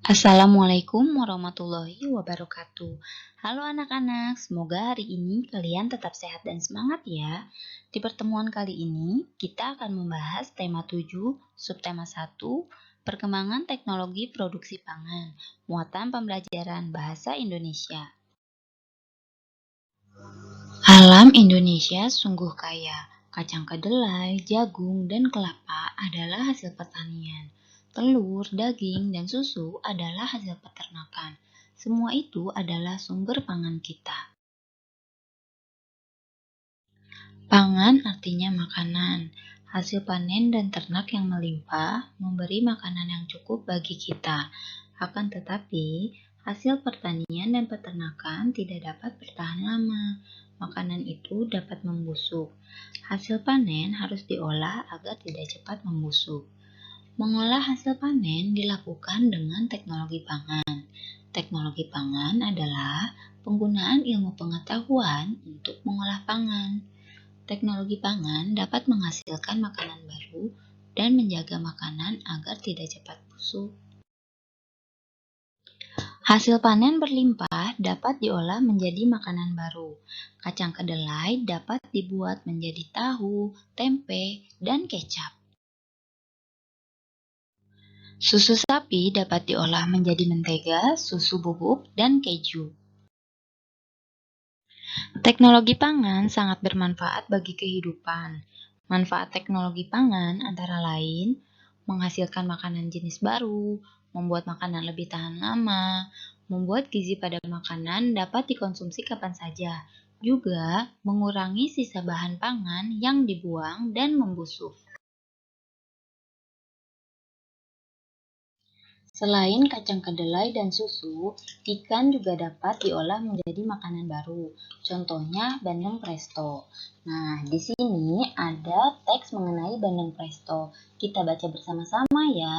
Assalamualaikum warahmatullahi wabarakatuh. Halo anak-anak, semoga hari ini kalian tetap sehat dan semangat ya. Di pertemuan kali ini, kita akan membahas tema 7, subtema 1, perkembangan teknologi produksi pangan, muatan pembelajaran bahasa Indonesia. Alam Indonesia sungguh kaya. Kacang kedelai, jagung, dan kelapa adalah hasil pertanian. Telur, daging, dan susu adalah hasil peternakan. Semua itu adalah sumber pangan kita. Pangan artinya makanan. Hasil panen dan ternak yang melimpah memberi makanan yang cukup bagi kita. Akan tetapi, hasil pertanian dan peternakan tidak dapat bertahan lama. Makanan itu dapat membusuk. Hasil panen harus diolah agar tidak cepat membusuk. Mengolah hasil panen dilakukan dengan teknologi pangan. Teknologi pangan adalah penggunaan ilmu pengetahuan untuk mengolah pangan. Teknologi pangan dapat menghasilkan makanan baru dan menjaga makanan agar tidak cepat busuk. Hasil panen berlimpah dapat diolah menjadi makanan baru. Kacang kedelai dapat dibuat menjadi tahu, tempe, dan kecap. Susu sapi dapat diolah menjadi mentega, susu bubuk, dan keju. Teknologi pangan sangat bermanfaat bagi kehidupan. Manfaat teknologi pangan antara lain menghasilkan makanan jenis baru, membuat makanan lebih tahan lama, membuat gizi pada makanan dapat dikonsumsi kapan saja, juga mengurangi sisa bahan pangan yang dibuang dan membusuk. Selain kacang kedelai dan susu, ikan juga dapat diolah menjadi makanan baru. Contohnya bandeng presto. Nah, di sini ada teks mengenai bandeng presto. Kita baca bersama-sama ya.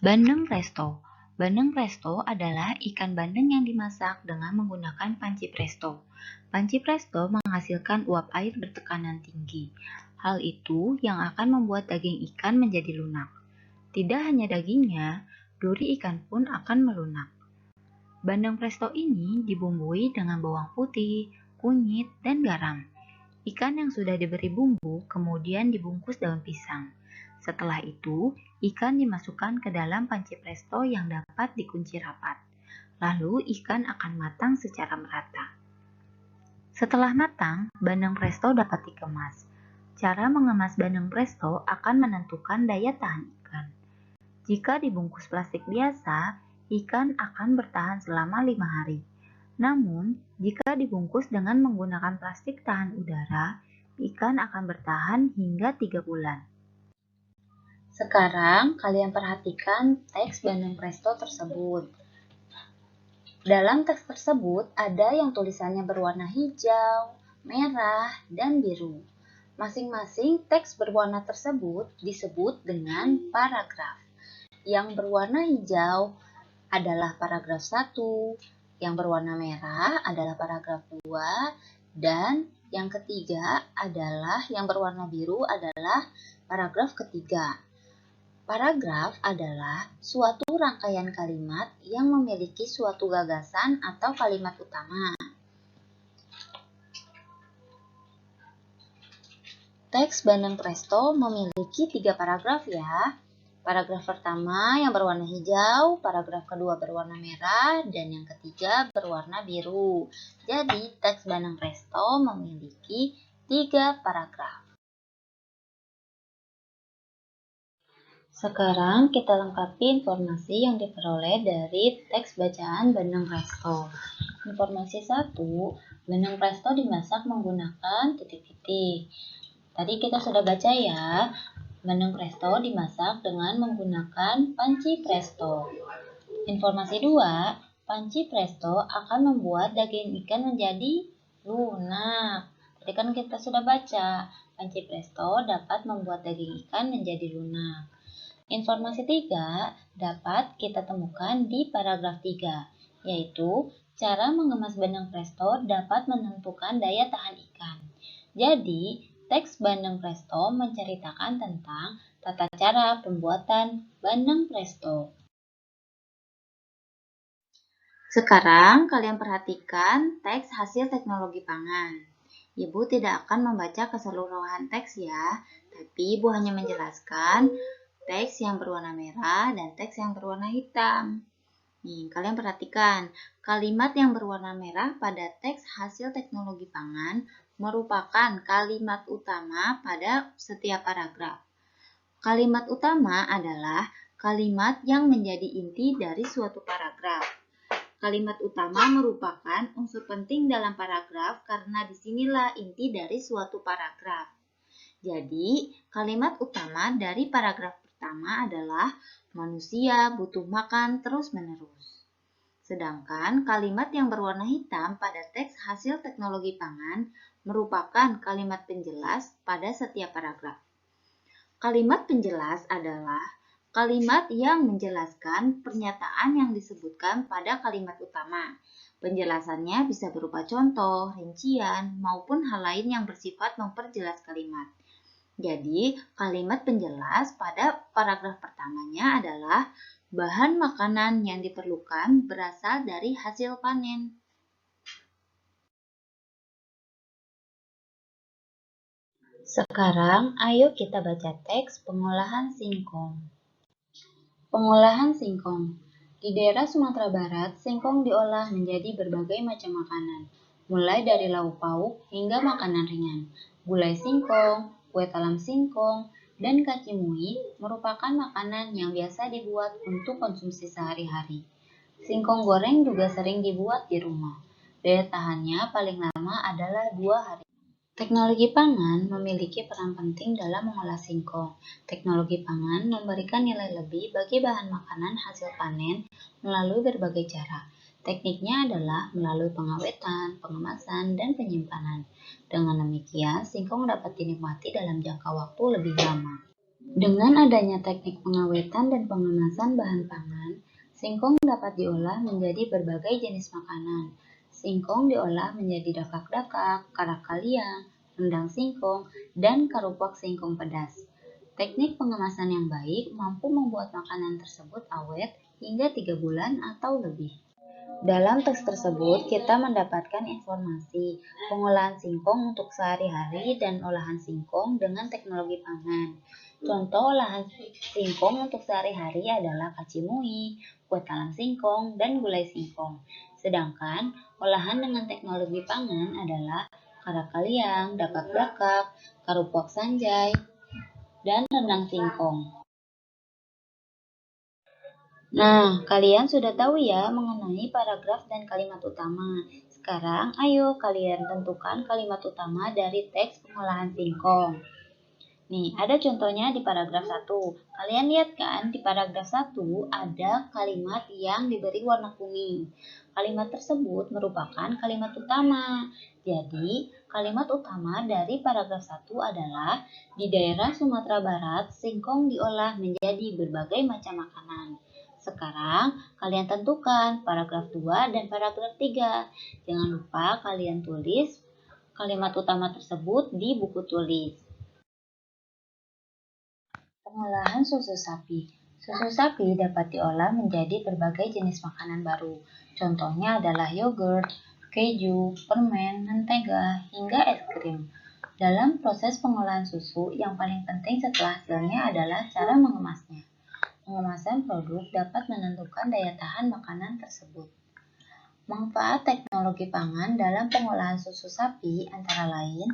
Bandeng presto. Bandeng presto adalah ikan bandeng yang dimasak dengan menggunakan panci presto. Panci presto menghasilkan uap air bertekanan tinggi. Hal itu yang akan membuat daging ikan menjadi lunak. Tidak hanya dagingnya, duri ikan pun akan melunak. Bandeng presto ini dibumbui dengan bawang putih, kunyit, dan garam. Ikan yang sudah diberi bumbu kemudian dibungkus daun pisang. Setelah itu, ikan dimasukkan ke dalam panci presto yang dapat dikunci rapat. Lalu ikan akan matang secara merata. Setelah matang, bandeng presto dapat dikemas. Cara mengemas bandeng presto akan menentukan daya tahan ikan. Jika dibungkus plastik biasa, ikan akan bertahan selama 5 hari. Namun, jika dibungkus dengan menggunakan plastik tahan udara, ikan akan bertahan hingga 3 bulan. Sekarang, kalian perhatikan teks bandeng presto tersebut. Dalam teks tersebut, ada yang tulisannya berwarna hijau, merah, dan biru. Masing-masing teks berwarna tersebut disebut dengan paragraf. Yang berwarna hijau adalah paragraf 1, yang berwarna merah adalah paragraf 2, dan yang ketiga adalah yang berwarna biru adalah paragraf ketiga. Paragraf adalah suatu rangkaian kalimat yang memiliki suatu gagasan atau kalimat utama. Teks bandeng presto memiliki 3 paragraf ya. Paragraf pertama yang berwarna hijau, paragraf kedua berwarna merah, dan yang ketiga berwarna biru. Jadi, teks bandeng presto memiliki 3 paragraf. Sekarang kita lengkapi informasi yang diperoleh dari teks bacaan bandeng presto. Informasi 1, bandeng presto dimasak menggunakan titik-titik. Tadi kita sudah baca ya. Bandeng presto dimasak dengan menggunakan panci presto. Informasi 2, panci presto akan membuat daging ikan menjadi lunak. Tadi kan kita sudah baca, panci presto dapat membuat daging ikan menjadi lunak. Informasi 3 dapat kita temukan di paragraf 3, yaitu cara mengemas bandeng presto dapat menentukan daya tahan ikan. Jadi, teks bandeng presto menceritakan tentang tata cara pembuatan bandeng presto. Sekarang kalian perhatikan teks hasil teknologi pangan. Ibu tidak akan membaca keseluruhan teks ya, tapi Ibu hanya menjelaskan teks yang berwarna merah dan teks yang berwarna hitam. Nih, kalian perhatikan, kalimat yang berwarna merah pada teks hasil teknologi pangan merupakan kalimat utama pada setiap paragraf. Kalimat utama adalah kalimat yang menjadi inti dari suatu paragraf. Kalimat utama merupakan unsur penting dalam paragraf karena disinilah inti dari suatu paragraf. Jadi, kalimat utama dari paragraf pertama adalah manusia butuh makan terus-menerus. Sedangkan kalimat yang berwarna hitam pada teks hasil teknologi pangan merupakan kalimat penjelas pada setiap paragraf. Kalimat penjelas adalah kalimat yang menjelaskan pernyataan yang disebutkan pada kalimat utama. Penjelasannya bisa berupa contoh, rincian, maupun hal lain yang bersifat memperjelas kalimat. Jadi, kalimat penjelas pada paragraf pertamanya adalah bahan makanan yang diperlukan berasal dari hasil panen. Sekarang, ayo kita baca teks pengolahan singkong. Pengolahan singkong. Di daerah Sumatera Barat, singkong diolah menjadi berbagai macam makanan, mulai dari lauk pauk hingga makanan ringan. Gulai singkong, kue talam singkong, dan kacimui merupakan makanan yang biasa dibuat untuk konsumsi sehari-hari. Singkong goreng juga sering dibuat di rumah. Daya tahannya paling lama adalah 2 hari. Teknologi pangan memiliki peran penting dalam mengolah singkong. Teknologi pangan memberikan nilai lebih bagi bahan makanan hasil panen melalui berbagai cara. Tekniknya adalah melalui pengawetan, pengemasan, dan penyimpanan. Dengan demikian, singkong dapat dinikmati dalam jangka waktu lebih lama. Dengan adanya teknik pengawetan dan pengemasan bahan pangan, singkong dapat diolah menjadi berbagai jenis makanan. Singkong diolah menjadi dakak-dakak, karak kaliang, rendang singkong, dan karupak singkong pedas. Teknik pengemasan yang baik mampu membuat makanan tersebut awet hingga 3 bulan atau lebih. Dalam teks tersebut, kita mendapatkan informasi pengolahan singkong untuk sehari-hari dan olahan singkong dengan teknologi pangan. Contoh olahan singkong untuk sehari-hari adalah kacimui, kue talam singkong, dan gulai singkong. Sedangkan olahan dengan teknologi pangan adalah karak kaliang, dakak-dakak, karupak sanjay, dan rendang singkong. Nah, kalian sudah tahu ya mengenai paragraf dan kalimat utama. Sekarang, ayo kalian tentukan kalimat utama dari teks pengolahan singkong. Nih, ada contohnya di paragraf 1. Kalian lihat kan, di paragraf 1 ada kalimat yang diberi warna kuning. Kalimat tersebut merupakan kalimat utama. Jadi, kalimat utama dari paragraf 1 adalah di daerah Sumatera Barat, singkong diolah menjadi berbagai macam makanan. Sekarang, kalian tentukan paragraf 2 dan paragraf 3. Jangan lupa kalian tulis kalimat utama tersebut di buku tulis. Pengolahan susu sapi. Susu sapi dapat diolah menjadi berbagai jenis makanan baru. Contohnya adalah yogurt, keju, permen, mentega, hingga es krim. Dalam proses pengolahan susu, yang paling penting setelah hasilnya adalah cara mengemasnya. Pengemasan produk dapat menentukan daya tahan makanan tersebut. Manfaat teknologi pangan dalam pengolahan susu sapi antara lain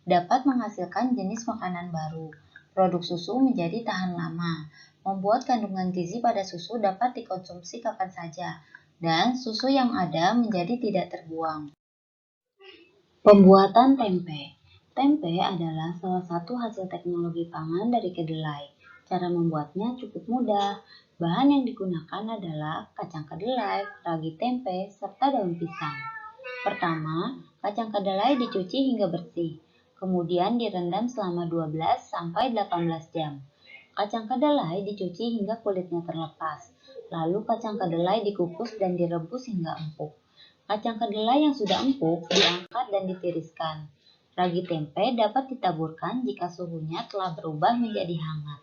dapat menghasilkan jenis makanan baru. Produk susu menjadi tahan lama, membuat kandungan gizi pada susu dapat dikonsumsi kapan saja, dan susu yang ada menjadi tidak terbuang. Pembuatan tempe. Tempe adalah salah satu hasil teknologi pangan dari kedelai. Cara membuatnya cukup mudah. Bahan yang digunakan adalah kacang kedelai, ragi tempe, serta daun pisang. Pertama, kacang kedelai dicuci hingga bersih. Kemudian direndam selama 12-18 jam. Kacang kedelai dicuci hingga kulitnya terlepas. Lalu kacang kedelai dikukus dan direbus hingga empuk. Kacang kedelai yang sudah empuk diangkat dan ditiriskan. Ragi tempe dapat ditaburkan jika suhunya telah berubah menjadi hangat.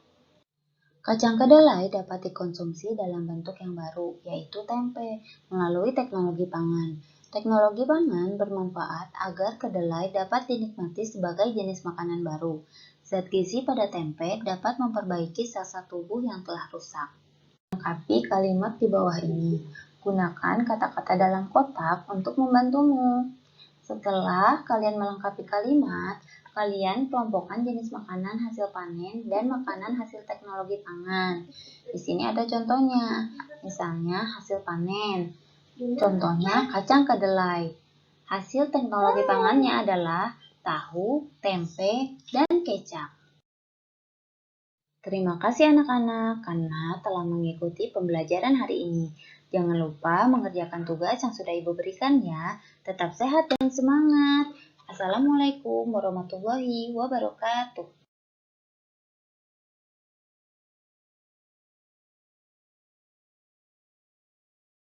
Kacang kedelai dapat dikonsumsi dalam bentuk yang baru, yaitu tempe, melalui teknologi pangan. Teknologi pangan bermanfaat agar kedelai dapat dinikmati sebagai jenis makanan baru. Zat gizi pada tempe dapat memperbaiki sel-sel tubuh yang telah rusak. Lengkapi kalimat di bawah ini. Gunakan kata-kata dalam kotak untuk membantumu. Setelah kalian melengkapi kalimat, kalian kelompokkan jenis makanan hasil panen dan makanan hasil teknologi pangan. Di sini ada contohnya, misalnya hasil panen. Contohnya kacang kedelai. Hasil teknologi pangannya adalah tahu, tempe, dan kecap. Terima kasih anak-anak karena telah mengikuti pembelajaran hari ini. Jangan lupa mengerjakan tugas yang sudah Ibu berikan ya. Tetap sehat dan semangat. Assalamualaikum warahmatullahi wabarakatuh.